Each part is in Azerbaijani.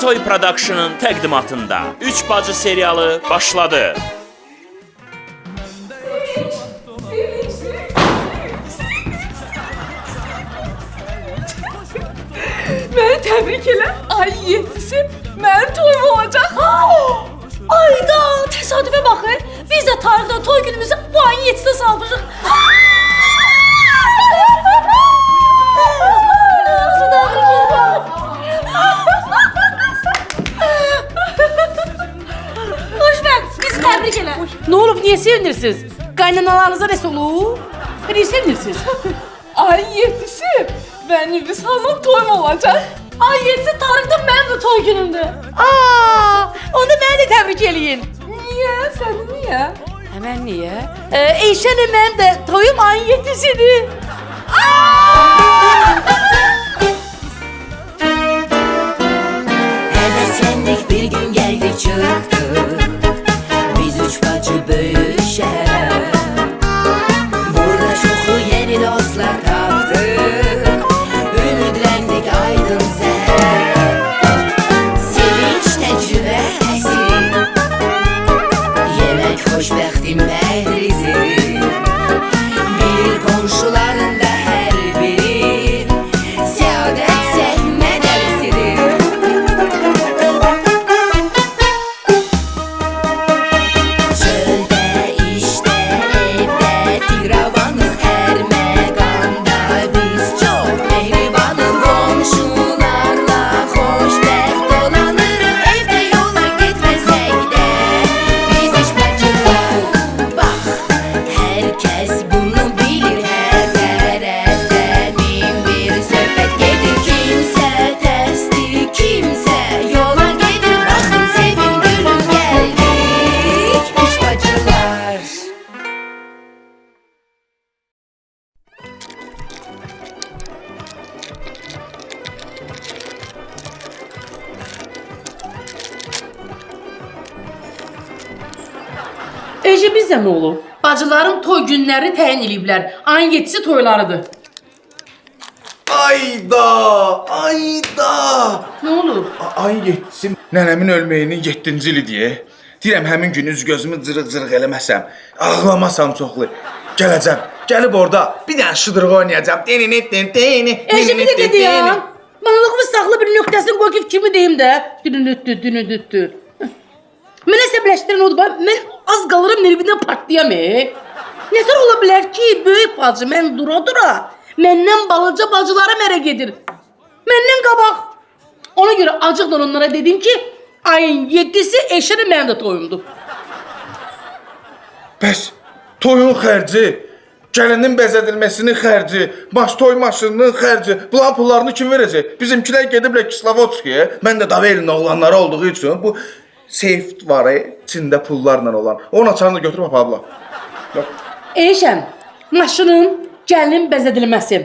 Soy Production'ın təqdimatında 3 bacı serialı başladı. Məni təbrik elə. Ay 7'si mənim toyum olacaq. Ayda təsadüfə baxın. Biz də Tarıq'da toy günümüzü bu ayın 7'sine salmışıq. Xoşbəxt, bizi təbrik elə. Ne olup niye sevinirsiniz? Kaynanalarınıza ne olur? Niye sevinirsiniz? Ay 7'si benim Vüsal'la toyum olacaq. Ay 7'si Tarıq'da mənim də toy günümdür. Onu ben de tebrik edeyim. Niye? Sen niye? Hemen niye? Eyşan'ım benim de toyum ayın 7'sidir. Heveslendik bir gün geldi çıktı. Biz üç bacı böyüşer. Burada çoxlu yeni dostlar tapdık. Ümidlendik aydın sen. Sevinç tecrübe esir. Yemek xoşbəxtim məhrizi. Bir komşuların da her biri. Səadət səhmə dərsidir. Çöldə, işdə, evdə, firavanıq hər məqamda biz çox mehribanıq. Qonşularla xoşbəxt dolanırıq, evdə yola getməsək də biz üç bacılar. Bax, hər kəs bunu bilir, hər tərəfdən min bir söhbət gedir. Kimsə təsdir, kimsə yola gedir. Baxın, sevin, gülün, gəldik üç bacılar. Ece bizde ne olur? Bacılarım toy günlerini təyin ediblər. Ayın 7'si toylarıdır. Ayda, ayda. Ne olur? Ayın 7'si nənəmin ölməyinin 7-ci ili deyə. Deyirəm həmin gün üz gözümü cırıq-cırıq eləməsəm, ağlamasam çoxlu. Gələcəm, gəlib orada bir dənə şıdırıq oynayacağım. Ece bir de dedi ya. Manalığımı saklı bir nöqtəsini qoy ki kimi deyim də. Dünüdüttü. Mənə səbləşdirən odur. Mən az qalırım nervindən partlayam. Nətər ola bilər ki, böyük bacı mən dura-dura məndən balaca bacılara mərə gedir. Məndən qabaq. Ona görə acıqla onlara dedim ki, ayın 7'si Eşənin mənim də toyumdur. Bəs toyun xərci, gəlinin bəzədilməsinin xərci, baş toy maşınının xərci, bunların pullarını kim verəcək? Bizimkilər gediblər Kislovodskiyə. Mən də Davelin oğlanları olduğu üçün bu seyf var, içində pullarla olan. Onun açarını götürüb aparıblar. Eşən, maşının, gəlinin bəzədilməsi,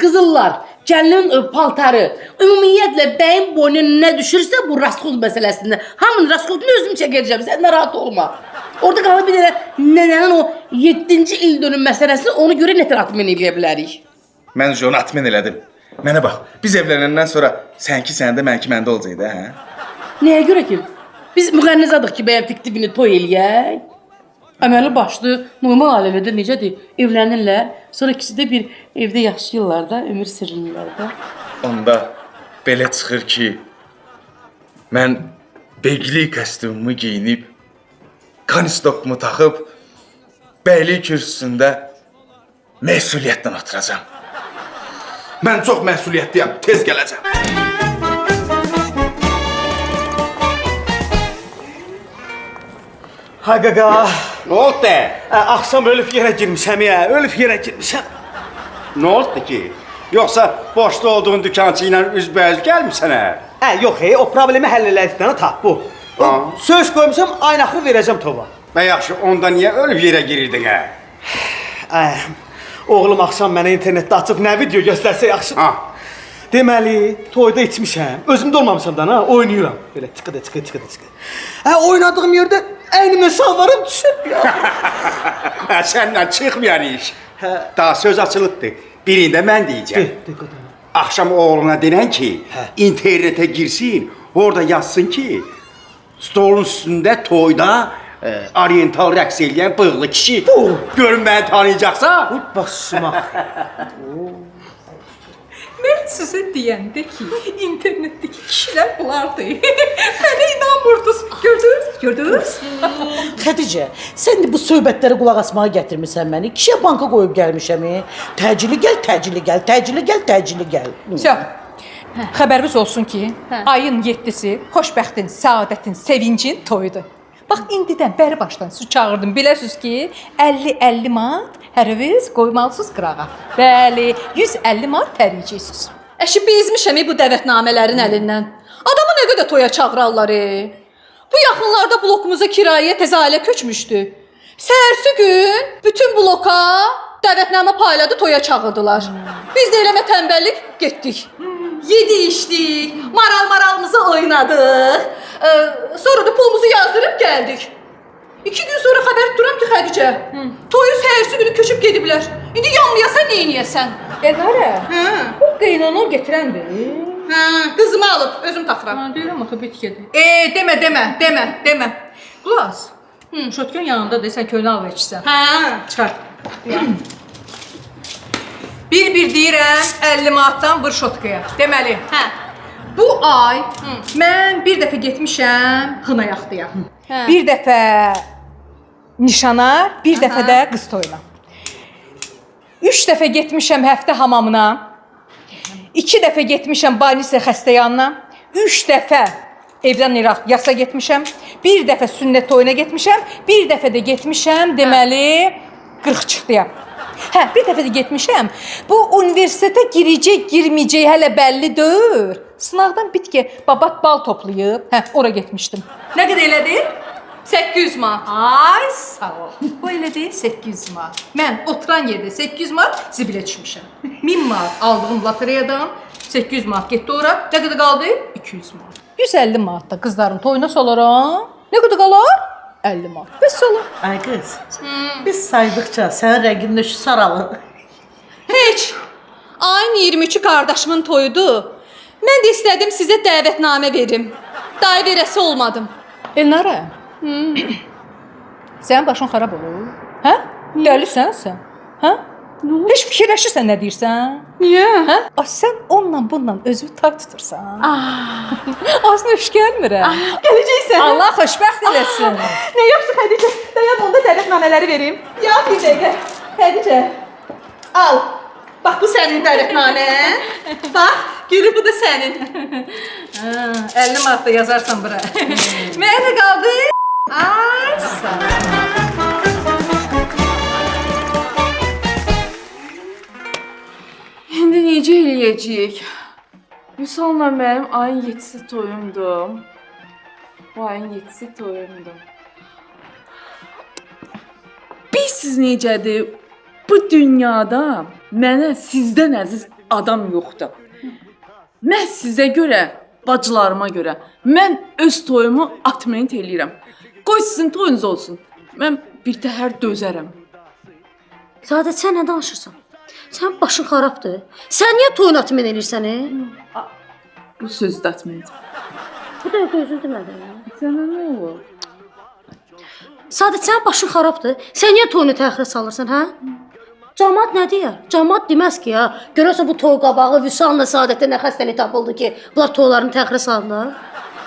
qızıllar, gəlinin paltarı, ümumiyyətlə bəyin boynuna nə düşürsə bu rasxod məsələsində. Hamının rasxodunu özüm çəkəcəm, sən narahat olma. Orada qalıb bir dənə nənənin o 7-ci il dönüm məsələsini onu görə nətər atmen eləyə bilərik. Mən onu atmen elədim. Mənə bax, biz evlənəndən sonra sənki səndə, mənki məndə olacaqdı, hə? Nəyə görə ki? Biz müğənnizadıq ki, bəyəm fiktivini toy eləyək. Əməli başlı, normal ailələrdə necədir? Evlənirlər, sonra ikisi də bir evdə yaşayırlar da, ömür sürürlər da. Onda belə çıxır ki, mən beylik kostyumumu geyinib, kanistokumu taxıb, bəylik kürsüsündə məsuliyyətlə oturacam. Mən çox məsuliyyətliyəm, tez gələcəm. Hay qaqa, Ne oldu de? axşam ölüb yerə girmişəm ya, ölüb yerə girmişəm. Ne oldu ki? Yoksa boşta olduğun dükancı ile üzbəüz gelmişsən hə? Yox, o problemi həll elədikdən tap bu. Söz qoymuşam, ayın axırı verəcəm tova. Ben yaxşı onda niye ölüp yere girirdin hə? Oğlum axşam mənə internetdə açıb nə video göstərsə yaxşı. Ha. Deməli, toyda içmişəm. Özümdə olmamışam da, ha, oynayıram. Belə çıxıdı. Oynadığım yerdə əynimə şalvarım düşüb ya. Senden çıkmayan iş. Daha söz açılıbdı. Birinde ben diyeceğim. De. Akşam oğluna denen ki internete girsin, Orada yazsın ki, stolun üstündə toyda oriental rəqs eləyən bığlı kişi. Görün məni tanıyacaqsa. Başıma. Mən sizə deyəndə ki, internetdəki kişilər bunlardır. Mənə inanmırdınız. Gördünüz? Xədicə, sən də bu söhbətlərə qulaq asmağa gətirmisən məni. Kişiyə banka qoyub gəlmişəm. Təcili gəl, təcili gəl, təcili gəl, təcili gəl. Xəbəriniz olsun ki, ayın 7-si xoşbəxtin, səadətin, sevincin toyudur. Bax, indidən bəri başdan su çağırdım. Biləsiniz ki, 50-50 manat hərəviz qoymalısınız qırağa. Bəli, 150 manat təriyəcəksiniz. Əşi bezmişəm bu dəvətnamələrin əlindən. Adamı nə qədər toya çağırarlar. Bu yaxınlarda blokumuza kirayəyə təzə ailə köçmüşdü. Səhərsi gün bütün bloka dəvətnamə payladı, toya çağırdılar. Biz də eləmə tənbəllik getdik. Yedi içdik, maralımızı oynadıq. Sonra da pulumuzu yazdırıb gəldik. 2 gün sonra xəbər tuturam ki, Xədicə, toyu səhərsi günü köçüb gediblər. İndi yanmayasan, neyniyəsən? Elnarə, bu qeynonu getirəndir. Qızımı alıb, özüm taxıram. Deyirəm axı bitkidir. Demə. Qulaq, şotkan yanındadır, sən köynə al verirsən. Çıxar. Bir deyirəm, 50 manatdan vur şotkaya. Deməli, bu ay mən bir dəfə getmişəm xına yaxdıya. Bir dəfə nişana, bir dəfə də qız toyuna. 3 dəfə getmişəm həftə hamamına. 2 dəfə getmişəm Banisa xəstə yanına. 3 dəfə evdən iraq yasa getmişəm. Bir dəfə sünnət toyuna getmişəm. Bir dəfə də getmişəm deməli 40 çıxdıya. Bir dəfə də getmişəm. Bu universitetə girəcək, girməyəcək hələ bəlli deyil. Sınaqdan bitki babat bal toplayıb, ora getmişdim. Nə qədər elədi? 800 manat. Ay, sağ ol. Bu elədi 800 manat. Mən oturan yerdə 800 manat zibilə düşmüşəm. 1000 manat aldığım lotereyadan 800 manat getdi ora. Nə qədər qaldı? 200 manat. 150 manat da qızların toyuna salaram. Nə qədər qalar? 50 manat. Bəs salam. Ay qız, biz saydıqca sənin rəngində şu saralır. Heç. Ayın 23-ü qardaşımın toyudur. Mən də istədim sizə dəvətnamə verim. Day verəsi olmadım. Elnarə. Sənin başın xarab olur. Hə? Dəlisən sən? Hə? Heç fikirləşirsən nə deyirsən? Niyə? Hə? Sən onunla bununla özünü tay tutursan. Aslında hoş gəlmir. Gələcəksən. Allah xoşbəxt eləsin. Nə yaxşı Xədicə. Dayan onda dəvətnamələri verim. Ya bir dəqiqə. Xədicə. Al. Bax bu sənin dəvətnamən. Bax, gülü bu da sənin. 50 manat da yazarsan bura. Mənə nə qaldı? Ay sağ ol. İndi necə eləyəcəyik? Vüsal'la mənim ayın 7-si toyumdur. Bu ayın 7-si toyumdur. Bilirsiniz necədir? Bu dünyada mənə sizdən əziz adam yoxdur. Mən sizə görə, bacılarıma görə, mən öz toyumu atment eləyirəm. Qoy sizin toyunuz olsun. Mən bir təhər dözərəm. Sadəcə sən nə danışırsan? Sən başın xarabdır. Sən niyə toyun atmen elirsən? Bu sözü də atment. Bu da gözün demədi. Sənə nə olur? Sadəcə sən başın xarabdır. Sən niyə toyunu təxirə salırsan, hə? Camaat nə deyər? Camaat deməz ki, ya, görəsən bu toy qabağı Vüsal'la Saadətdə nə xəstəlik tapıldı ki, bunlar toylarını təxirə saldılar?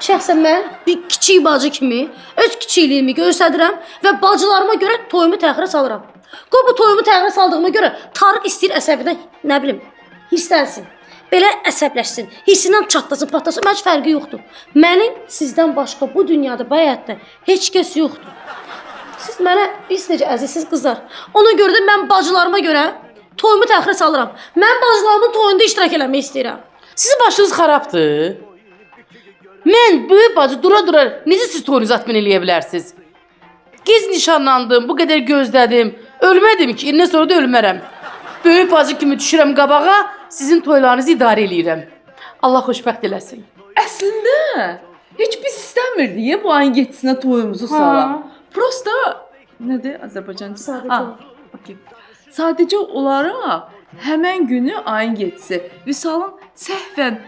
Şəxsən mən bir kiçik bacı kimi öz kiçikliyimi göstərirəm və bacılarıma görə toyumu təxirə salıram. Qoy bu toyumu təxirə saldığıma görə Tarıq istəyir əsəbindən, nə bilim, hirslənsin. Belə əsəbləşsin, hissindən çatlasın, patlasın, heç fərqi yoxdur. Mənim sizdən başqa bu dünyada, bu həyatda heç kəs yoxdur. Siz mənə biz necə əzizsiz qızlar. Ona görə də mən bacılarıma görə toyumu təxirə salıram. Mən bacılarımın toyunda iştirak eləmək istəyirəm. Sizin başınız xarabdır. Mən böyük bacı dura necə siz toyunuzu atmen eləyə bilərsiniz? Gez nişanlandım, bu qədər gözlədim. Ölmədim ki, indən sonra da ölmərəm. Böyük bacı kimi düşürəm qabağa, sizin toylarınızı idarə eləyirəm. Allah xoşbəxt eləsin. Əslində heç biz istəmirdik bu ayın 7-sinə toyumuzu salaq. Prosta nədir Azərbaycanca? Okay. Sadəcə olaraq həmən günü ayın 7-si Vüsalın səhvən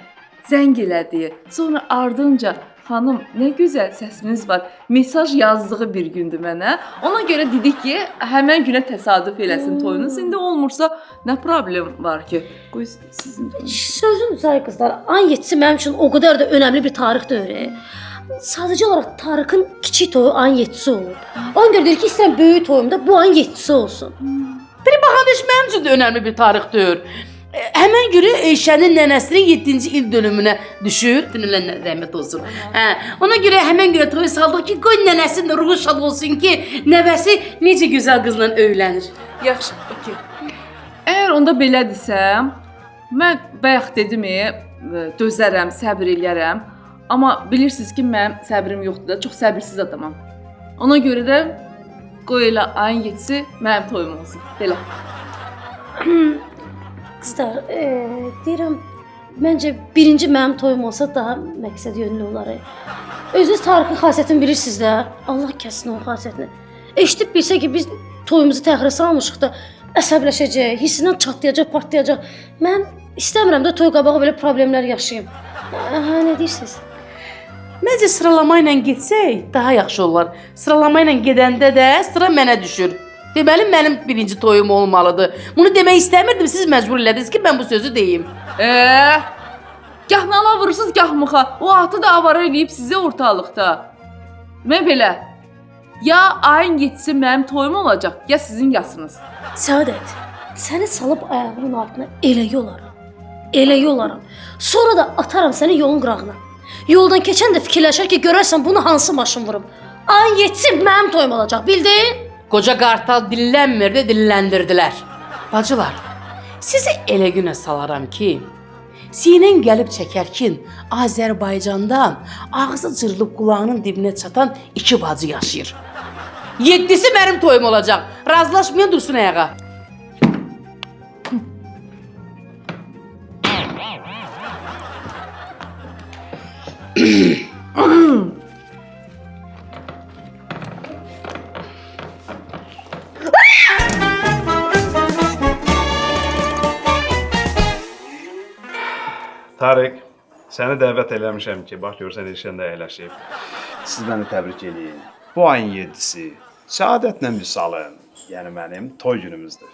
zəng elədi. Sonra ardınca xanım, nə gözəl səsiniz var. Mesaj yazdığı bir gündür mənə. Ona görə dedik ki, həmin günə təsadüf eləsin toyunuz. İndi olmursa nə problem var ki? Qoy sizin Sözün say qızlar, ayın 7-si mənim üçün o qədər də önəmli bir tarix deyil. Sadəcə olaraq Tarıkın kiçik toyu ayın 7-si olur. Ona görə deyir ki, istəyirəm böyük toyumda bu ayın 7-si olsun. Bir baxanda heç mənim üçün də önəmli bir tarixdir. Həmən günü Eyşənin nənəsinin 7-ci il dönümünə düşür. Dünələn rəhmət olsun. Ona görə həmən günə toy saldıq ki, qoy nənəsinin də ruhu şad olsun ki, nəvəsi necə gözəl qızla öyrənir. yaxşı, okey. Əgər onda belədirsə, mən bayaq dedim, dözərəm, səbr eləyərəm. Amma bilirsiniz ki, mənim səbrim yoxdur da, çox səbirsiz adamam. Ona görə də qoy elə ayın 7-si mənim toyum olsun. Belə. Qızlar, deyirəm, məncə birinci mənim toyum olsa daha məqsəd yönlü olar. Özünüz Tarıkın xasiyyətini bilirsiniz də. Allah kəsin o xasiyyətini. Eşidib bilsə ki, biz toyumuzu təxirə salmışıq da əsəbləşəcək, hissindən çatlayacaq, partlayacaq. Mən istəmirəm də toy qabağı belə problemlər yaşayım. Nə deyirsiniz? Məncə sıralama ilə getsək daha yaxşı olar. Sıralama ilə gedəndə də sıra mənə düşür. Deməli mənim birinci toyum olmalıdır. Bunu demək istəmirdim, siz məcbur elədiniz ki, mən bu sözü deyim. Gah nala vurursunuz, gah mıxa. O atı da avara eləyib sizə ortalıqda. Mən belə, ya ayın 7-si mənim toyum olacaq, ya sizin yasınız. Səadət, səni salıb ayağımın altına elə yolaram. Elə yolaram. Sonra da ataram səni yolun qırağına. Yoldan keçən də fikirləşər ki, görərsən bunu hansı maşın vurub. Ayın 7-si mənim toyum olacaq, bildin? Qoca qartal dillənmirdi, dilləndirdilər. Bacılar, sizi elə günə salaram ki, sinən gəlib çəkərkin Azərbaycanda ağzı cırılıb qulağının dibinə çatan 2 bacı yaşayır. 7-si mənim toyum olacaq. Razılaşmayan dursun ayağa. Tarık, səni dəvət eləmişəm ki, bax görsən ilişəndə əyləşib. Siz məni təbrik eləyin. Bu ayın 7-si Səadətlə Vüsalın, yəni mənim toy günümüzdür.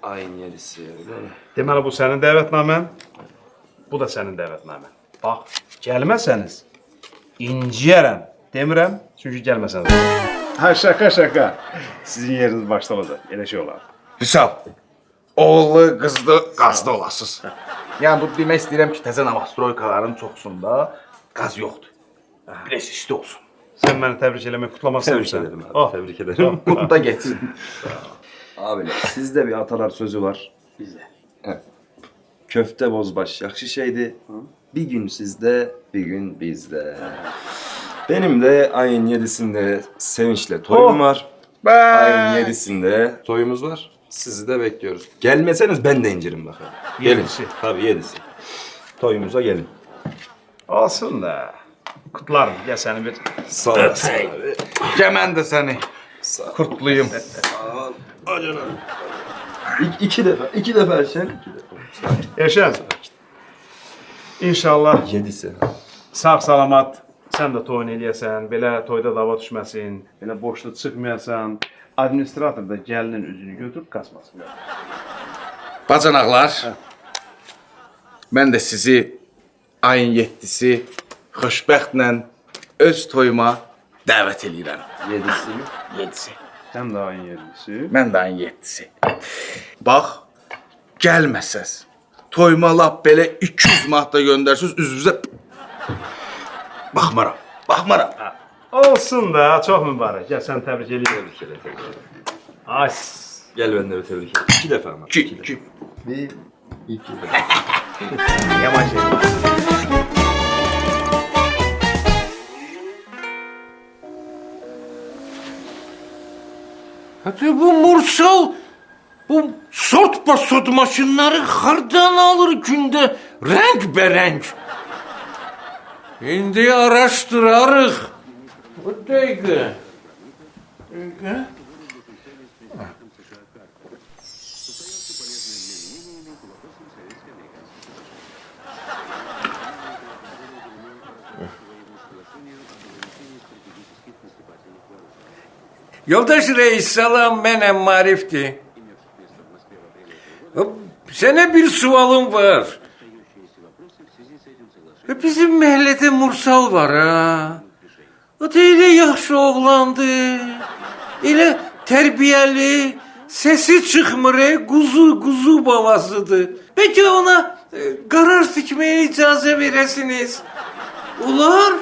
Ayın 7-si, öyle mi? Deməli bu sənin dəvətnamən, bu da sənin dəvətnamən. Bax, gəlməsəniz inciyərəm. Demirəm, çünki gəlməsəniz. Ha, şaka. Sizin yeriniz başda olacaq, elə şey olar. Vüsal, oğullu, qızlı, qazda olasınız. Yəni bu demək istəyirəm ki, təzə navastroykaların çoxsunda qaz yoxdur. Biraz isti olsun. Sən məni təbrik eləmək, kutlamaq Təbrik istəmirsən. ederim abi, tebrik ederim. Qutda geçsin. Abiler, sizde bir atalar sözü var. Bizde. Evet. Köfte bozbaş yakşı şeydi. Bir gün sizde, bir gün bizde. Benim de ayın 7'sinde sevinçle toyum var. Ayın 7'sinde toyumuz var. Sizi de bekliyoruz. Gelmeseniz ben de incirim bakalım. Gelin. 7'si. Tabii 7'si. Toyumuza gelin. Olsun da. Kutlarım, gəl səni bir... Sağ olasın abi. Gəl mən də səni kurtluyum. İki defa Erşen. Erşən, İnşallah 7'si. sağ-salamat sən də toyun eləyəsən, belə toyda dava düşməsin, belə boşda çıxmayasan, administrator da gəlinin üzünü götürüb qaçmasın. Bacanaqlar, mən də sizi ayın 7-si xoşbəxtlə öz toyuma dəvət edirəm. 7'si mi? 7-si. Sən də ayın 7-si. Mən də ayın 7-si. Bax, gəlməsəz, toyuma lap belə 200 manat da göndərsiniz, üzünüzə baxmaram. Olsun da, çox mübarək. Gəl sən təbrik eləyək. Ay. Gel ben de bir tebrik ederim. 2 defa mı? 2. Bir, 2. Yavaş Hatta bu Mursal, bu sort basot maşınları hardan alır günde renk berenk. Şimdi araştırarıq. Bu dəqiqə. Yoldaş reis salam, mənəm Marif'ti. Sənə bir sualım var. Bizim məhəllədə Mursal var ha. O da elə yaxşı oğlandı. Elə tərbiyəli, səsi çıxmır, quzu balasıdır. Bəlkə ona qarar tikməyə icazə verəsiniz. Olar?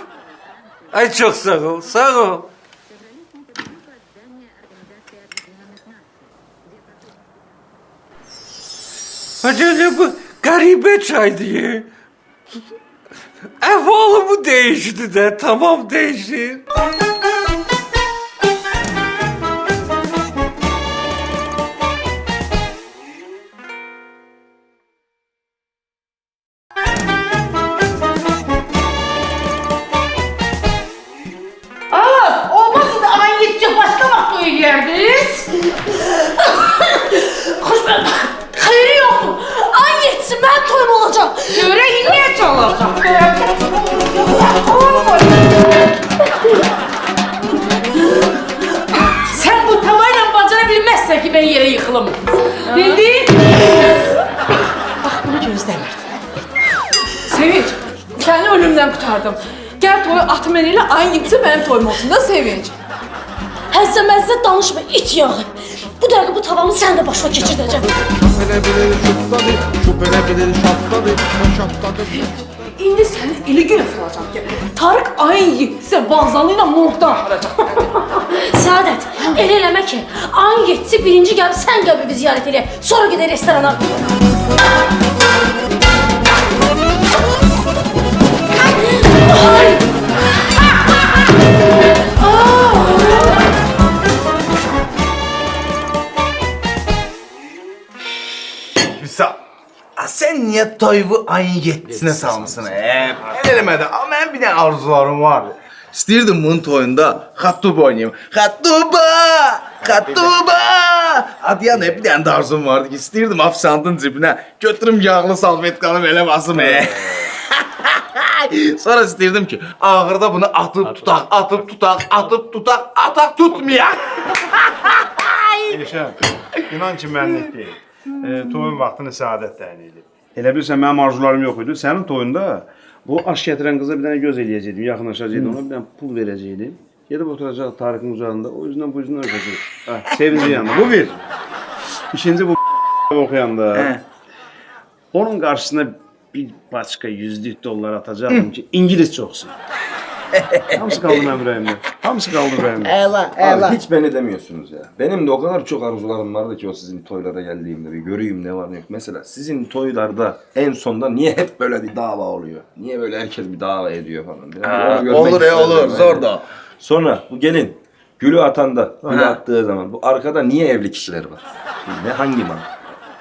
Ay çox sağ ol, sağ ol. Acaba bu qəribə çaydır. Əhvalımı dəyişdi də, tamam dəyişir. Olmazsa da aman yetecek başka vakti uyuyardınız. Xoşbəxt. Xeyri yoxdur. Ay yetsin, mən toyum olacaq. Görək niye çalacak? Sen bu tavayla bacara bilmezsen ki ben yere yıkılım. Bildin? Bak bunu gözlemirdim. Sevinç, səni ölümdən qurtardım. Gəl toyu atım elə ayın yetisi mənim toyum olsun da Sevinç. Həzzə-məzzə danışma, it yağı. Bu dəqiqə bu tavanı sən də başına keçirdəcəm. İndi səni elə günə salacam ki, Tarık ayın yetisi vazalıyla morgdan aparacaq. Səadət, elə eləmə ki, ayın 7-si birinci gəlib sən qəbribi ziyarət elə. Sonra gedək restorana. Ay! Vüsal, sen niye toyuvu ayın 7'sine salmışsın? El eləmədi. Ama benim bir tane arzularım vardı. İstəyirdim bunun toyunda xattuba oynayayım. Xattuba! Adıya ne bir tane de arzum vardı ki, istəyirdim afisantın cibinə götürüm yağlı salvetkanı belə basım. Sonra istəyirdim ki, ağırda bunu atıp tutaq, atak tutmayak. Elşən, inan ki mənlik deyil. Toyun vaxtını Səadət təyin edib. Elə bilirsən mənim arzularım yox idi. Sənin toyunda bu aş gətirən qıza bir dənə göz eləyəcəkdim, yaxınlaşacaqdım, ona bir dənə pul verəcəkdim. Gedib oturacaq Tarık'ın ucağında, o yüzden bu yüzden öpəcək. Sevinci yanında. Bu bir. İkinci bu okuyanda. Onun karşısına bir başka $100 atacağım ki İngilizce okusun. Hamısı kaldı benim yüreğimde. Hamısı kaldı yüreğimde. Abi hiç beni demiyorsunuz ya. Benim de o kadar çok arzularım vardı ki o sizin toylara geldiğimde bir göreyim ne var ne yok. Mesela sizin toylarda en sonda niye hep böyle bir dava oluyor? Niye böyle herkes bir dava ediyor falan? Olur, zor da. Sonra bu gelin gülü atanda, gülü attığı zaman bu arkada niye evli kişiler var? Ne hangi mantık?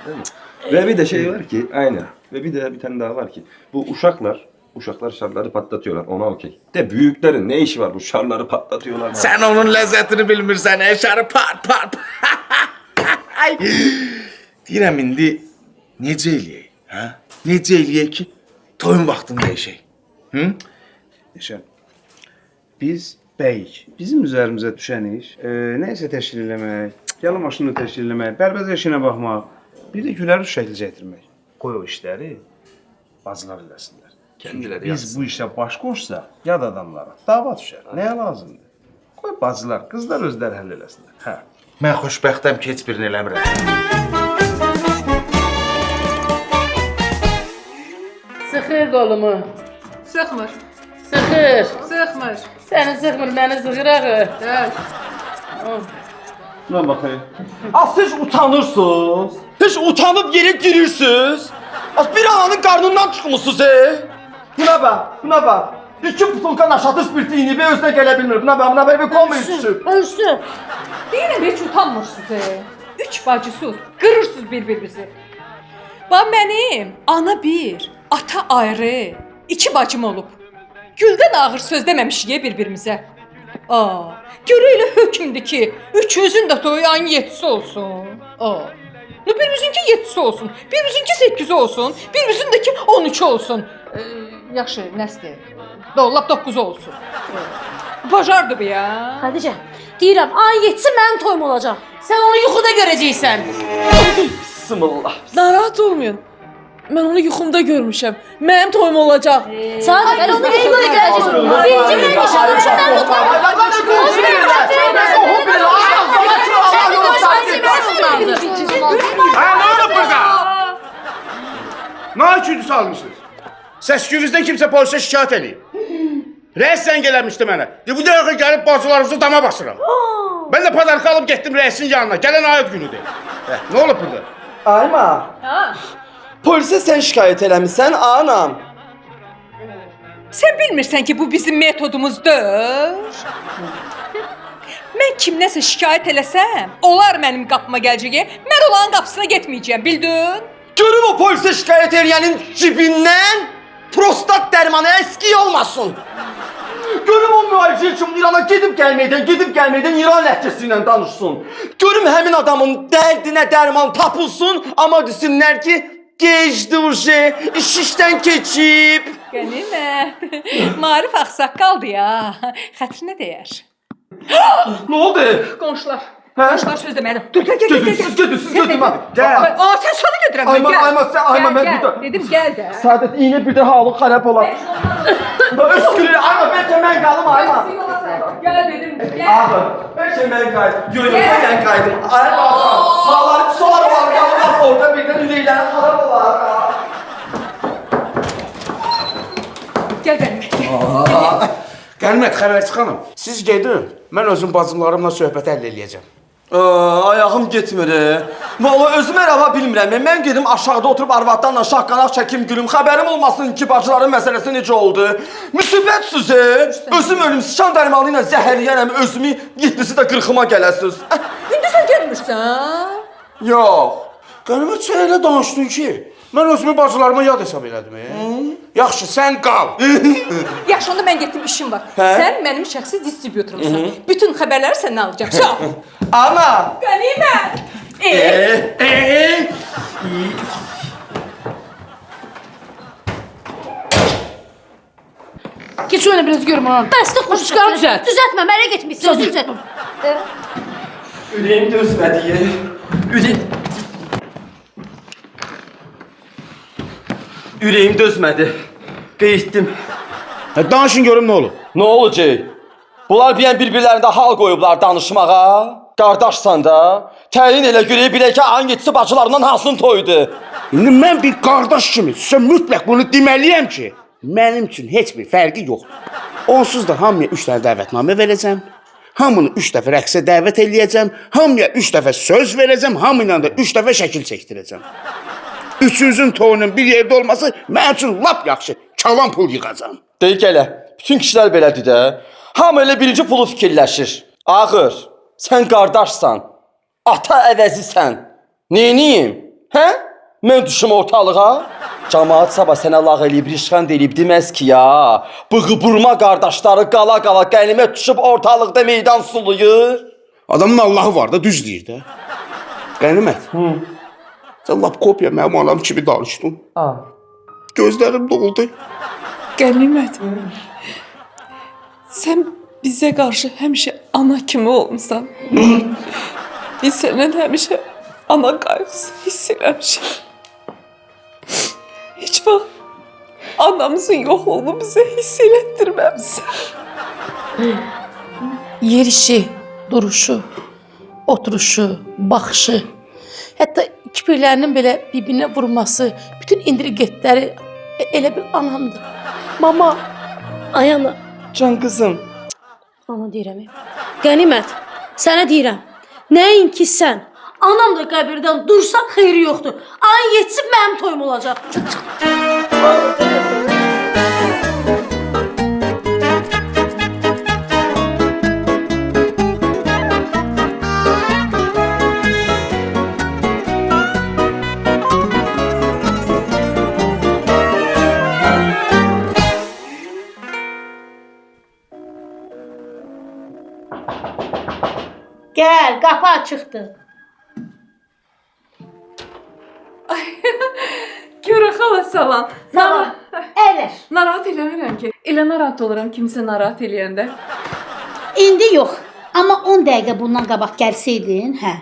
Değil mi? Ve bir de şey var ki aynen. Ve bir de bir tane daha var ki bu uşaklar şarları patlatıyorlar. Ona okey. De büyüklerin ne işi var bu şarları patlatıyorlar. Sen onun lezzetini bilmirsən, şarı pat. Deyirəm indi necə eləyək, hə? Necə eləyək ki, toyun vaxtında eşək? Hı? Neşən, biz bəyik, bizim üzərimizə düşən iş, neysə təşkil eləmək, yalı maşını təşkil eləmək, bərbəz eşinə baxmaq, bir də güləri şəkil çəkdirmək. Qoy o işləri bacılar eləsinlər. Kendileri Biz yapsın. bu işə baş qoşsa, yad adamlara dava düşər. Nəyə lazımdır? Qoy bacılar, qızlar özləri həll eləsinlər. Hə. Mən xoşbəxtəm ki, heç birini eləmirəm. Sıxır kolumu. Sıxmır, Sıxır. sıxmır. Seni sıxmır, beni sıxır ağı. Gəl. Buna baxayım. Siz utanırsınız. Hiç utanıp yere girirsiniz. Bir ananın karnından çıkmışsınız Buna bak. 2 butulka naşatı spirti inib özünə gələ bilmir. Buna bir kombi düşüb. Ölsün. Deyirəm, heç utanmırsınız. 3 bacısız, qırırsınız bir-birinizi. Bax, mənim ana bir, ata ayrı, 2 bacım olub. Güldən ağır söz deməmişik bir-birimizə. Görə elə hökmdür ki, üçümüzün də toyu ayın 7'si olsun. Birimizin ki 7'si olsun, birimizin ki 8'i olsun, birimizin de ki 13 olsun. Yaxşı, nəsdir? Lap 9 olsun. Bacardı bu ya. Xədicə, Deyirəm, ay yetsin mənim toyum olacaq. Sen onu yuxuda görəcəksən. Bismillah. Narahat olmayın. Mən onu yuxumda görmüşəm. Mənim toyum olacaq. Sadəcə mən onu yuxuda görəcəm. Birinci mən nişanım. Ha, ne oldu burada? Ne üçüncü salmışsınız? Səsküyünüzdən kimsə polisə şikayət edeyim. Rəis zəng eləmişdi mənə. Bu dəqiqə gəlib bacılarınızı dama basıram. Ben de padarka alıp gittim reisin yanına. Gelen ayet günüdür. Ne olup burada? Ayma. Polisə sən şikayət eləmisən, anam. Sən bilmirsən ki, bu bizim metodumuzdur. Mən kimləsə şikayət eləsəm, onlar mənim qapıma gələcək. Mən onların qapısına getməyəcəm, bildin? Görüm o polisə şikayət eləyənin cibindən prostat dərmanı əski olmasın. Görüm o müalicə üçün İrana gedib gəlməkdən İran ləhcəsi ilə danışsın. Görüm həmin adamın dərdinə dərman tapılsın, amma desinlər ki, gecdi uje, iş işdən keçib. Qənimət, Marif ağsaqqaldı ya, xətrinə deyər. Ne oldu? Qonşular, Hə? qonşular söz demədim. Dur, gəl. Siz gedin, hadi. Gəl. Aa, sən sonra gedirəm mən, gəl. Ayma, mən Gəl, burada. dedim, gəl də. Saadet iğne bir de halı xarab olar. Öskürür, ayma, bəlkə mən qalım, ayma. Gəl dedim, gəl. Abi, bəlkə mən qaydım. Yox, mən qaydım. Ayma, havaları solar var, qalırlar orada birdən ürəkləri xarab olar. Gəl bənim. Qənimət, xəbərçi xanım, siz gedin, mən özüm bacımlarımla söhbət əldə eləyəcəm. Ayağım getmir. Vallahi özüm rəva bilmirəm. Mən gedim aşağıda oturub arvadlarla şaqqanaq çəkim gülüm. Xəbərim olmasın ki, bacıların məsələsi necə oldu. Müsibətsiz. Özüm ölüm sıçan dərmanı ilə zəhərləyərəm, özümü 7-si də 40-ıma gələsiz. İndi sən gelmirsən? Yox. Qənimət, sən elə danışdın ki, mən özümü bacılarıma yad hesab elədim. Yaxşı, sən qal. Yaxşı, onda mən getdim, işim var. Hə? Sən mənim şəxsi distributorumsan. Bütün xəbərləri səndən alacağım. Sağ. Ana. Qənimət. Geç öyle biraz görüm onu. Bəsdə xoş Çıxarım düzəlt. Düzəltmə, mənə getmişsən, özün düzəltmə. Ürəyim dözmədi. Ürəyim dözmədi. Qeyddim. Danışın görüm nə olub. Nə olacaq? Bunlar bir-birlərində hal qoyublar danışmağa. Qardaşsan da, təyin elə görək bilək ki, ayın 7-si bacılarından hansını toydu. İndi mən bir qardaş kimi sizə mütləq bunu deməliyəm ki, mənim üçün heç bir fərqi yoxdur. Onsuz da hamıya 3 dənə dəvətnamə verəcəm. Hamını 3 dəfə rəqsə dəvət eləyəcəm. Hamıya 3 dəfə söz verəcəm. Hamı ilə də 3 dəfə şəkil çəkdirəcəm. Üçünüzün toyunun bir yerdə olması mənim üçün lap yaxşı. Kalan pul yığacam. Deyək elə, bütün kişilər belədir də. Hamı elə birinci pulu fikirləşir. Ağır, sən qardaşsan, ata əvəzisən. Neyniyim? Hə? Mən düşüm ortalığa. Camaat sabah sənə lağ eləyib, rişxan deyib deməz ki ya. Bığı-burma qardaşları qala-qala qənimət düşüb ortalıqda meydan suluyur. Adamın Allahı var da düz deyir də. Qənimət. Sən lap kopya mənim anam kimi danışdın. Gözlərim doldu. Qənimət. Sən bizə qarşı həmişə ana kimi olmusan. Biz səndən həmişə ana qayğısı hiss eləmişik. Heç vaxt anamızın yoxluğunu bizə hiss elətdirməmsən. Yerişi, duruşu, oturuşu, baxışı, hətta kipirlərinin belə bir-birinə vurması, bütün indirgetləri elə bir anamdır. Mama, Ay ana, Can qızım. ana deyirəm. Qənimət, sənə deyirəm. Nəinki sən, anam da qəbirdən dursa xeyri yoxdur. Ayın yetsin mənim toyum olacaq. Gəl, qapı açıqdır. Görə xala salam. Salam. Əyləş. Narahat eləmirəm ki. Elə narahat oluram kimsə narahat eləyəndə. İndi yox. Amma 10 dəqiqə bundan qabaq gəlsəydin, hə.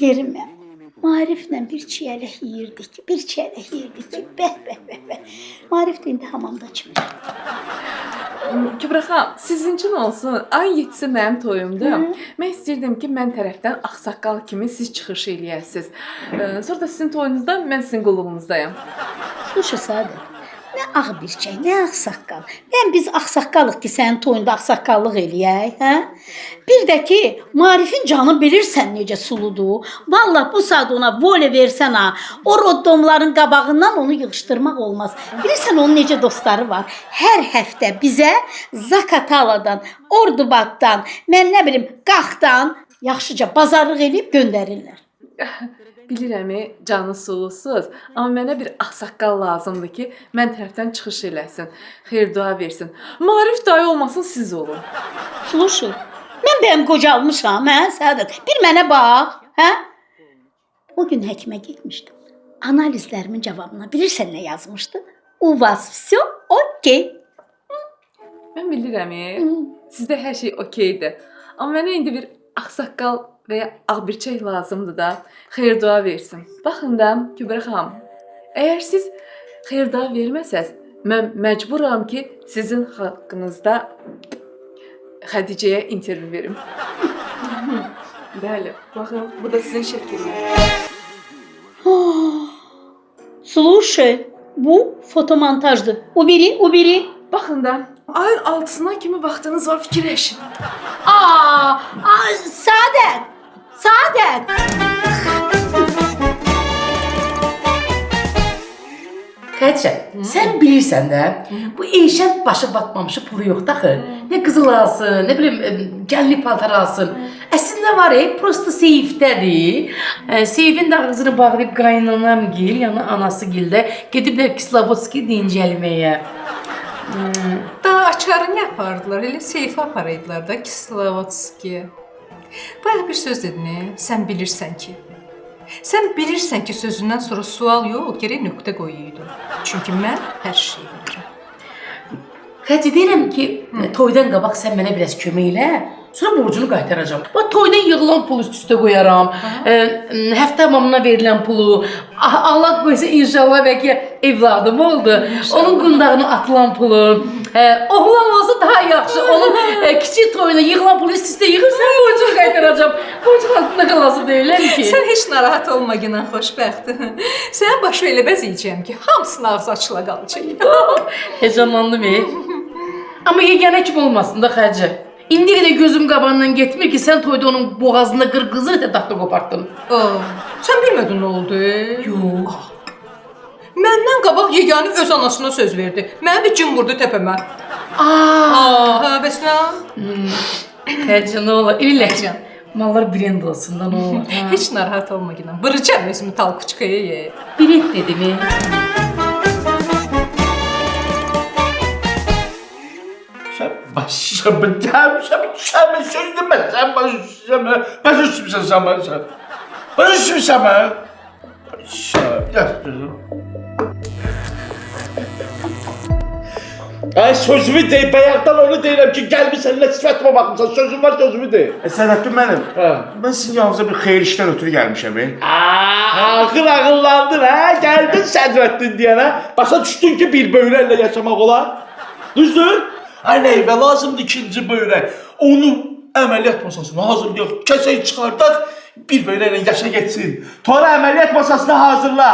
Yerim mən. Maariflə bir çiyələk yeyirdik ki, bəh. Maarif də indi hamamda kimi. Kübra xanım, sizin üçün olsun. Ayın 7-si mənim toyumdur. Mən istəyirdim ki, mən tərəfdən ağsaqqal kimi siz çıxış eləyəsiniz. Sonra da sizin toyunuzda mən sizin qulluğunuzdayım. Слушай, Səadət, nə ağ birçək, nə ağsaqqal. Biz ağsaqqalıq ki, sənin toyunda ağsaqqallıq eləyək, hə? Bir də ki, Maarifin canı bilirsən necə suludur. Vallahi bu saat ona vole versən ha, o roddomların qabağından onu yığışdırmaq olmaz. Bilirsən onun necə dostları var. Hər həftə bizə Zakataladan, Ordubaddan, mən nə bilim, Qaxdan yaxşıca bazarlıq eləyib göndərirlər. Bilirəm, canı sulusuz, amma mənə bir ağsaqqal lazımdır ki, mən tərəfdən çıxış eləsin, xeyir-dua versin. Maarif dayı olmasın, siz olun. Слушай, mən bəyəm qocalmışam, hə, Səadət? Bir mənə bax, hə? O gün həkimə getmişdim. Analizlərimin cavabına bilirsən nə yazmışdı? U vas всё okey. Mən bilirəm, sizdə hər şey okeydir. Amma mənə indi bir ağsaqqal və ya ağbirçək lazımdır da, xeyir-dua versin. Baxın da, Kübra xanım, əgər siz xeyir-dua verməsəz, mən məcburam ki, sizin haqqınızda Xədicəyə intervyu verim. Bəli, baxın, bu da sizin şəkliniz. Слушай, bu fotomontajdır. O biri. Baxın da, ayın 6-sına kimi vaxtınız var, fikirləşin. Səadət. Xədicə, sən bilirsən də, bu eşən başı batmamışı pulu yoxdur axı. Nə qızıl alsın, nə bilim, gəlinlik paltar alsın. Əslində var, prosta seyfdədir. Seyfin də ağzını bağlayıb qaynanam gil, yəni anası gildə gediblər Kislovodski dincəlməyə. Daha açarını yapardılar, elə seyfi aparaydılar da Kislovodskiyə. Bayaq bir söz dedin, sən bilirsən ki. Sən bilirsən ki, sözündən sonra sual yox, gərək nöqtə qoyuydun. Çünki mən hər şeyi bilirəm. Xəci, deyirəm ki, toydan qabaq sən mənə biraz kömək elə, sonra borcunu qaytaracağam. Bax, toydan yığılan pulu üst-üstə qoyaram, həftə hamamına verilən pulu, Allah qoysa inşallah bəlkə evladım oldu, onun qundağına atılan pulu, oğlan olsa daha yaxşı, onun kiçik toyuna yığılan pulu üst-üstə yığırsan, borcunu qaytaracağam. Borcun altında qalası deyiləm ki. Sən heç narahat olma Günan, xoşbəxt. Sənə başı elə bəzəyəcəm ki, hamısının ağzı açıla qalacaq. Heyecanlandım, Amma yeganə kim olmasın da Xəci. İndi də gözüm qabağından getmir ki, sən toyda onun boğazında qırqızır da taxta qopartdın. Sən bilmədin nə oldu? Yox. Məndən qabaq yeganə öz anasına söz verdi. Mənə bir cin vurdu təpəmə. Bəs nə? Xəci, nə olar? İlləşən. Mallar brend olsun da, nə olar? Heç narahat olma Günan. Vıracam özümü talkuçkaya ye. Brend dedim, Başımı demişəm, söz deməsən, başımı Ay sözümü deyib, bayaqdan onu deyirəm ki, gəlmirsən, nə sifətimə baxmısan, sözüm var, sözümü deyib. Sədəddin mənim, mən sizin yanınıza bir xeyir işdən ötürü gəlmişəm. Ağıllandın, gəldin Sədrəddin deyənə, başa düşdün ki, bir böyrəklə yaşamaq olar. Düzdür? Ay neyvə, lazımdır ikinci böyrək. Onu əməliyyat masasına hazırlayaq, kəsək çıxardaq, bir böyrəklə yaşa getsin. Sonra əməliyyat masasına hazırla.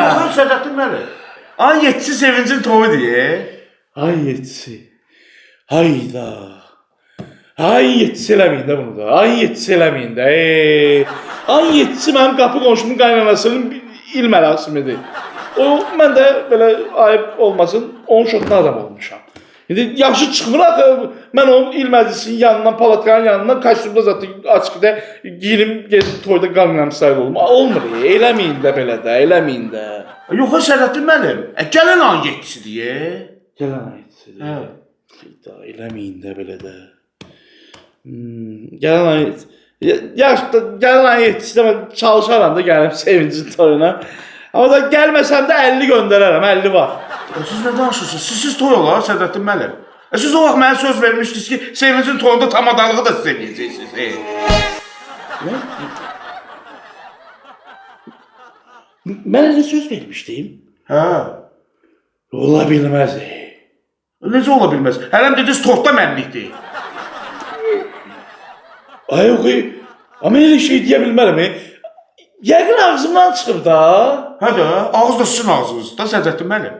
Yoxun Sədəddin mənim. Ay 7-si sevincin toyu deyə. Ay 7-si. Hayda. Ay 7-si eləməyin də bunu da. Ay 7-si eləməyin də. Ay 7-si mənim qapı qonşumun qaynanasının il mərasimidir. Mən də belə ayıb olmasın, onun şokuna adam olmuşam. İndi yaxşı çıxmır axı, mən onun il məclisinin yanından, palatkanın yanından kostyumda zaten açıqda giyinim, gezib toyda qalmayan sayıl olma. Olmur, eləməyin də belə də, eləməyin də. Yoxsa Sədəddin mənim, gələn ayın 7-si deyə. Gələn ayın 7-si deyə. Eləməyin də belə də. Gələn ayın 7-si də mən çalışaram da gəlim sevincin toyuna. Amma da gəlməsəm də 50 göndərərəm, 50 var. Siz nə danışırsınız? Sizsiz toy olar Sədəddin mənim. Siz o vaxt mənə söz vermişdiniz ki, Sevincin toyunda tamadalığı da siz eləyəcəksiniz. Mən sizə söz vermişdim. Hə. Ola bilməz. Necə ola bilməz? Hələm dediniz tortda mənlikdir. Ay yox, amma elə şey deyə bilmərəm. Yəqin ağzımdan çıxıb da. Hə də, ağız da sizin ağzınızda, Sədrəddin müəllim.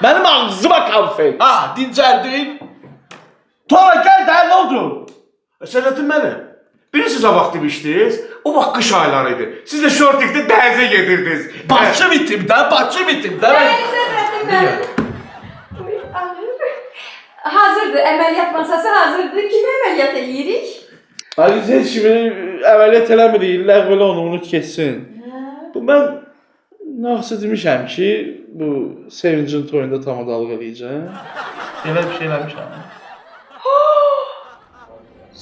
Mənim ağzıma konfet. Ha, dincəldin. Tora gəl də, nə oldu? Sədrəddin müəllim, bilirsiniz o vaxt demişdiniz, o vaxt qış ayları idi. Siz də şortikdə dənizə gedirdiniz. Başım itim də, başım itim də. Sədrəddin müəllim. Hazırdır, əməliyyat masası hazırdır. Kimi əməliyyat eləyirik? Ay, heç kimi əməliyyat eləmirik, ləğv elə onu unut keçsin. Bu mən Naxsa demişəm ki, bu Sevincin toyunda tamadalıq eləyəcəm. Elə bir şey eləmişəm.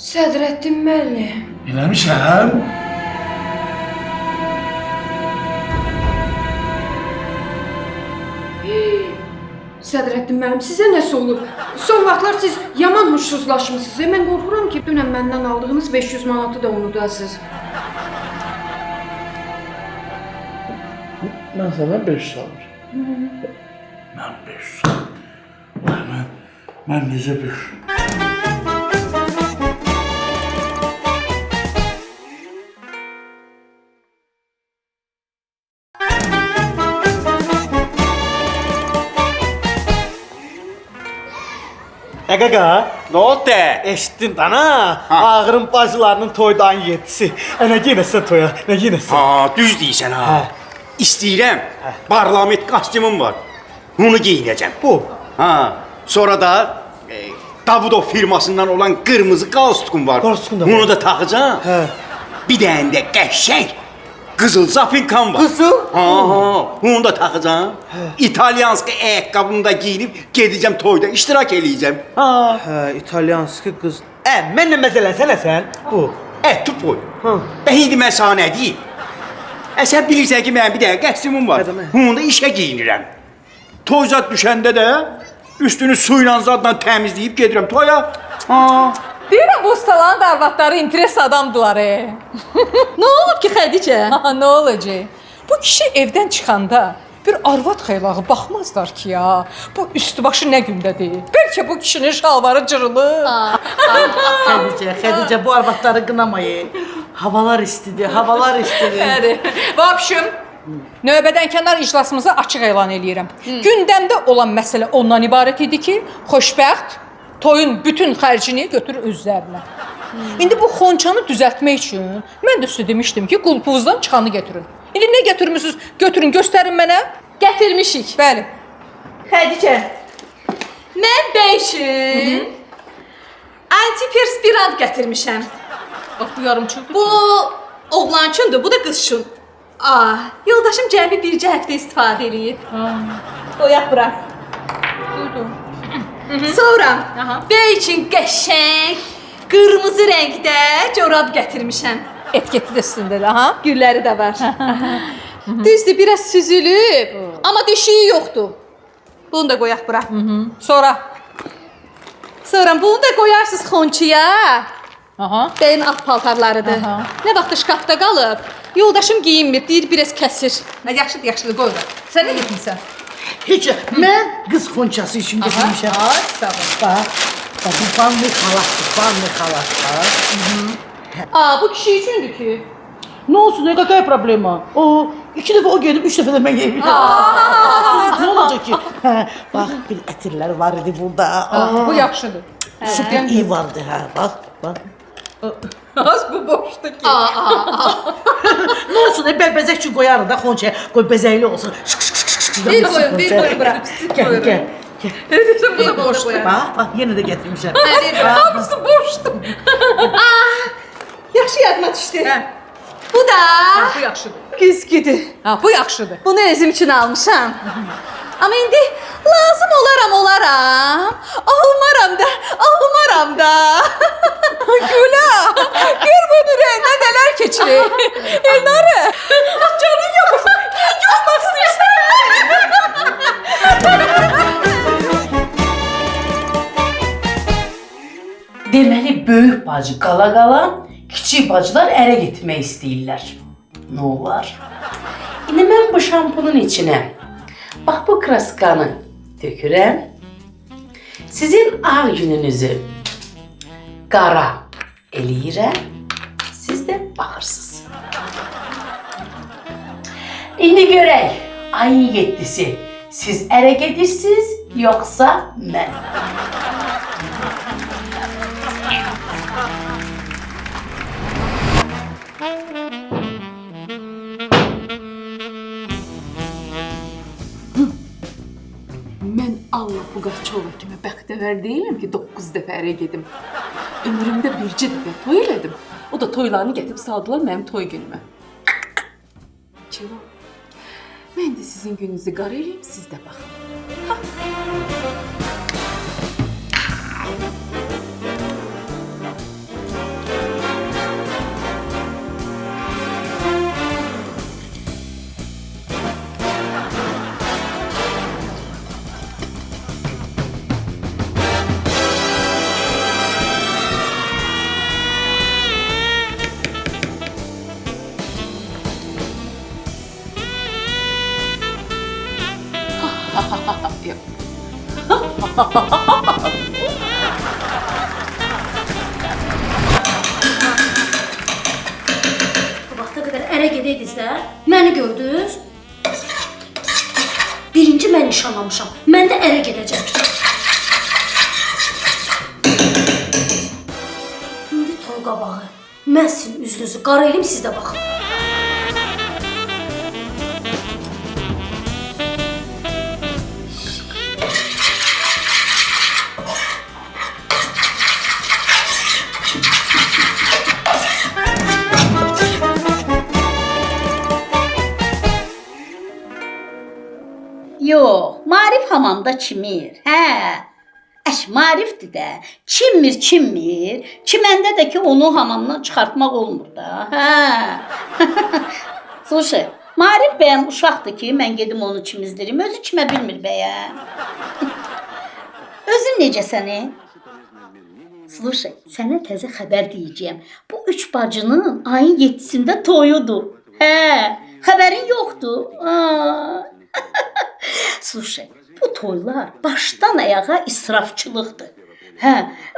Sədrəddin müəllim. Eləmişəm. Sədrəddin müəllim, sizə nəsə olub? Son vaxtlar siz yaman huşsuzlaşmısınız. Mən qorxuram ki, dünən məndən aldığınız 500 manatı da unudasınız. Mən sənə 500 almışam. Mən 500 almışam. Mən necə 500? Qaqa, Nə oldu? eşitdin dana? Ağırın bacılarının toydan yedisi. Nə giyinəsən toya? Nə giyinəsən? Ha, düz deyirsən ha. İstəyirəm. Parlament kostyumum var. Onu giyinəcəm. Bu. Ha, sonra da Davudov firmasından olan qırmızı qalstukum var. Qalstukun da var. Onu da taxacağam. Hə. Bir dənə də qəşəng qızıl zafinkam var. Qızıl? Ha, onu da taxacağam. İtalyanski ayaqqabımı da giyinib gedəcəm toyda iştirak eləyəcəm. Ha. Hə, İtalyanski qız. Mənlə məzələnsən sən? Bu. Tu toy. Və indi mən sana nə deyim? Sən bilirsən ki, mənim bir dənə qəstimim var. Onu da işə giyinirəm. Toyzat düşəndə də üstünü suyla zadla təmizləyib gedirəm toya. Ha. Deyirəm, bu ustaların arvadları interes adamdılar. Nə olub ki, Xədicə? Nə olacaq? Bu kişi evdən çıxanda bir arvad xeylağı baxmazlar ki ya. Bu üstü başı nə gündədir? Bəlkə bu kişinin şalvarı cırılır. Xədicə, bu arvadları qınamayın. Havalar istidir, havalar istidir. Bəli. Vəbşim, növbədənkənar iclasımızı açıq elan eləyirəm. Gündəmdə olan məsələ ondan ibarət idi ki, xoşbəxt toyun bütün xərcini götürür özlərinə. İndi bu xonçanı düzəltmək üçün mən də sizə demişdim ki, qulpuzdan çıxanı gətirin. İndi nə gətirmisiniz? Götürün, göstərin mənə. Gətirmişik. Bəli. Xədicə, mən bəy üçün antiperspirant gətirmişəm. Bax, bu yarımçıq. Bu oğlan üçündür, bu da qız üçün. Yoldaşım cəmi bircə həftə istifadə eləyib. Oyaq bura. Duydum. Sonra bəy üçün qəşəng, qırmızı rəngdə corab gətirmişəm. Etiketi də üstündədir, ha? Gülləri də var. Düzdür, biraz süzülüb, amma deşiyi yoxdur. Bunu da qoyaq bura. Sonra bunu da qoyarsınız xonçuya. Bəyin alt paltarlarıdır. Nə vaxtı şkafda qalıb, yoldaşım giyinmir, deyir biraz kəsir. Yaxşıdır, yaxşıdır, qoy da. Sən nə getmirsən? Heç, mən qız xonçası üçün getirmişəm. Ay, sağ ol. Bax, bu banlı xalat. Bu kişi üçündür ki. Nə olsun, nə qaqay problema? O, 2 dəfə o gedib, 3 dəfə də mən gedim. Nə olacaq ki? Bax, bir ətirlər var idi burada. Bu yaxşıdır. Super iyi vardı, bax. Az bu boşdur ki. Nə olsun, bəzək üçün qoyarıq da xonçaya. Qoy bəzəkli olsun. Bir qoyun bura. Gəl. Bu da boş qoyar. Bax, yenə də gətirmişəm. Hamısı boşdur. Yaxşı yadıma düşdü. Bu da Bu yaxşıdır. güzgüdür. Bu yaxşıdır. Bunu özüm üçün almışam. Amma indi lazım olaram. Almaram da. Gülə, gör bunun ürəyində nələr keçirir. Elnarı, canın yapasın. Görmək istəyirsən. böyük bacı qala qalan, kiçik bacılar ərə getmək istəyirlər. Nə olar? İndi mən bu şampunun içinə bax bu kraskanı tökürəm. Sizin ağ gününüzü qara eləyirəm. Siz də baxırsınız. İndi görək, ayın 7'si siz ərə gedirsiniz, yoxsa mən? Mən Allah Pugaçova kimi bəxtəvər deyiləm ki, 9 dəfə ərə gedim. Ömrümdə bircə dəfə toy elədim. O da toylarını gətirib saldılar mənim toy günümə. Çeva, mən də sizin gününüzü qara eləyim, siz də baxın. Bu vaxta qədər ərə gedəydiniz də, məni gördünüz. Birinci mən nişanlamışam, mən də ərə gedəcəm. İndi toy qabağı, mən sizin üzünüzü qara elim, siz də baxın. Yox, Marif hamamda çimir. Hə. Marifdir də. Çimmir. Çiməndə də ki onu hamamdan çıxartmaq olmur da. Hə. Слушай, Marif bəyəm uşaqdır ki, mən gedim onu çimizdirim. Özü çimə bilmir bəyəm. Özün necəsən? Слушай, sənə təzə xəbər deyəcəyəm. Bu 3 bacının ayın 7'sində toyudur. Hə, xəbərin yoxdur. Слушай, bu toylar başdan ayağa israfçılıqdır. Hə,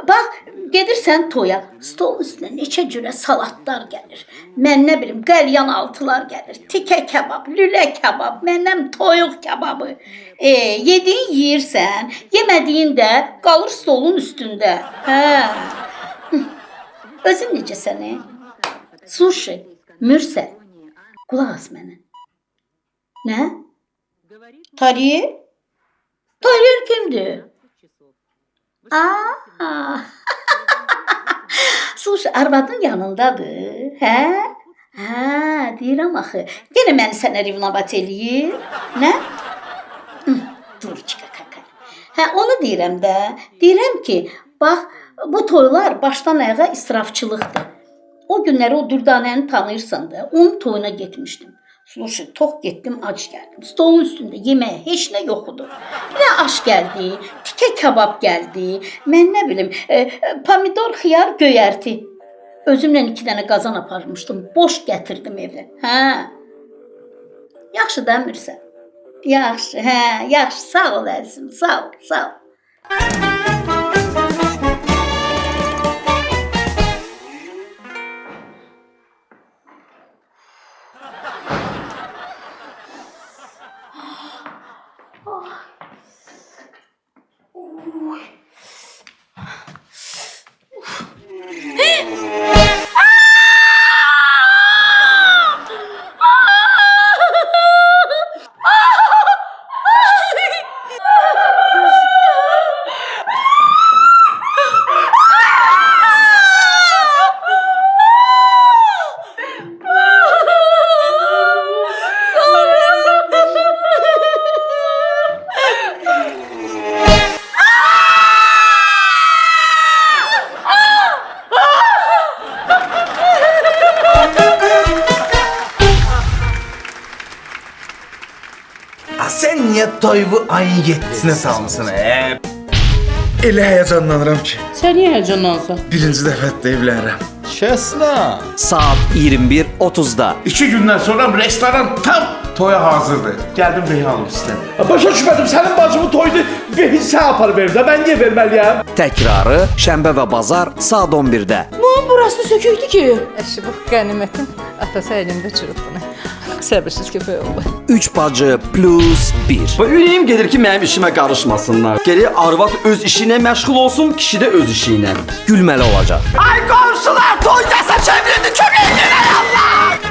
bax, gedirsən toya, stol üstünə neçə cürə salatlar gəlir. Mən nə bilim, qəlyan altılar gəlir, tikə kebab, lülə kebab, məndən toyuq kebabı. Yediyin yeyirsən, yemədiyin də qalır stolun üstündə. Hə. Özün necəsən? Слушай, Mürsəl, qulaq as mənə. Nə? Tariyer? Tariyer kimdir? Слушай, arvadın yanındadır, hə? Hə, deyirəm axı. Yenə məni sənə rivnabat eləyir. Nə? Dur, kaka. Hə, onu deyirəm də. Deyirəm ki, bax, bu toylar başdan ayağa israfçılıqdır. O günləri o Dürdanəni tanıyırsan da, onun toyuna getmişdim. Слушай, tox getdim, ac gəldim. Stolun üstündə yeməyə heç nə yoxudur. Bir də aş gəldi, tikə kebab gəldi. Mən nə bilim, pomidor, xiyar, göyərti. Özümlə 2 dənə qazan aparmışdım. Boş gətirdim evə. Hə. Yaxşı da Mürsəl. Yaxşı, hə, yaxşı. Sağ ol əzizim, sağ ol. Sen niye toyuğu ayın 7'sine salmışsın? Elə həyecanlanıram ki. Sən niyə həyəcanlansan? Birinci dəfə deyə bilərəm. Kəslə. Saat 21:30-da. 2 gündən sonra restoran tam toya hazırdır. Gəldim rehin alım sizdən. Başa düşmədim, sənin bacımı toydu, sən apar ver də, mən niyə verməliyəm? Təkrarı şənbə və bazar saat 11-də. Bunun burası söküydü ki. Əşi bu qənimətin atası əlində çırıb bunu. Səbirsiz köpək oldu. 3 bacı plus 1. Bu ürəyim gedir ki, mənim işimə qarışmasınlar. Geri arvad öz işi ilə məşğul olsun, kişi də öz işi ilə. Gülməli olacaq. Ay qonşular, toy nəsə çevrildi, kömək edin Allah!